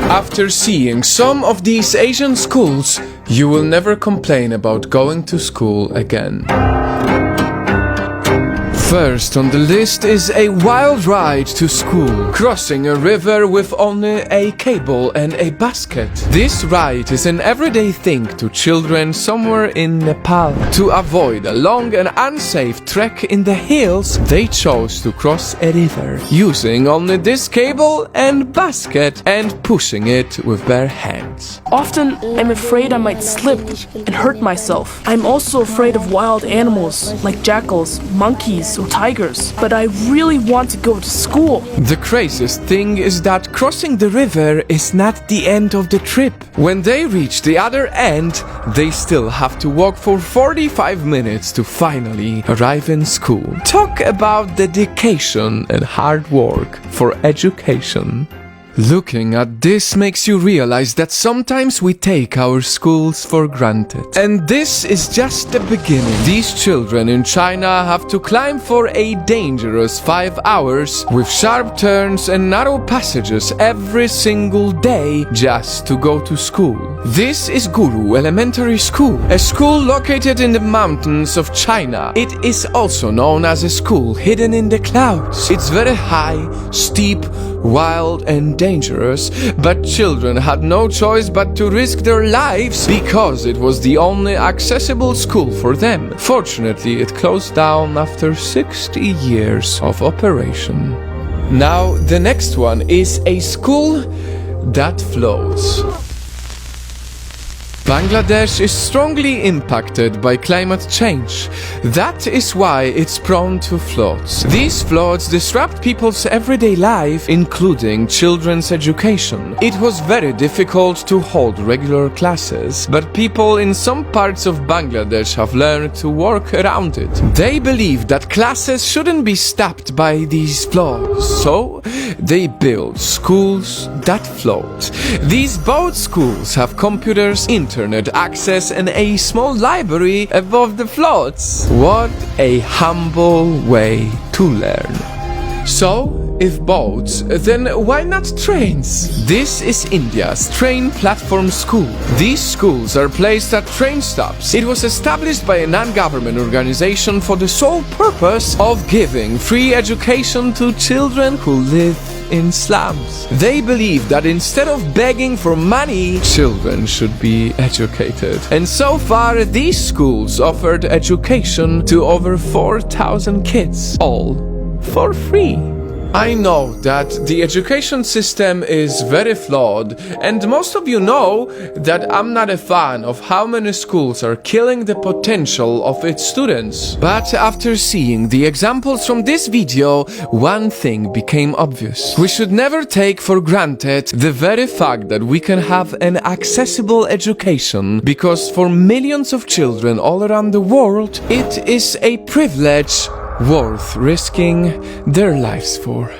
After seeing some of these Asian schools, you will never complain about going to school again. First on the list is a wild ride to school, crossing a river with only a cable and a basket. This ride is an everyday thing to children somewhere in Nepal. To avoid a long and unsafe trek in the hills, they chose to cross a river, using only this cable and basket and pushing it with their hands. Often, I'm afraid I might slip and hurt myself. I'm also afraid of wild animals like jackals, monkeys, or tigers, but I really want to go to school. The craziest thing is that crossing the river is not the end of the trip. When they reach the other end, they still have to walk for 45 minutes to finally arrive in school. Talk about dedication and hard work for education. Looking at this makes you realize that sometimes we take our schools for granted. And this is just the beginning. These children in China have to climb for a dangerous 5 hours with sharp turns and narrow passages every single day just to go to school. This is Guru Elementary School, a school located in the mountains of China. It is also known as a school hidden in the clouds. It's very high, steep, wild and dangerous, but children had no choice but to risk their lives because it was the only accessible school for them. Fortunately, it closed down after 60 years of operation. Now, the next one is a school that floats. Bangladesh is strongly impacted by climate change. That is why it's prone to floods. These floods disrupt people's everyday life, including children's education. It was very difficult to hold regular classes, but people in some parts of Bangladesh have learned to work around it. They believe that classes shouldn't be stopped by these floods, so they build schools that float. These boat schools have computers, internet access and a small library above the floods. What a humble way to learn. So, if boats, then why not trains? This is India's train platform school. These schools are placed at train stops. It was established by a non-government organization for the sole purpose of giving free education to children who live in slums. They believe that instead of begging for money, children should be educated. And so far, these schools offered education to over 4,000 kids, all for free. I know that the education system is very flawed, and most of you know that I'm not a fan of how many schools are killing the potential of its students. But after seeing the examples from this video, one thing became obvious. We should never take for granted the very fact that we can have an accessible education, because for millions of children all around the world, it is a privilege worth risking their lives for.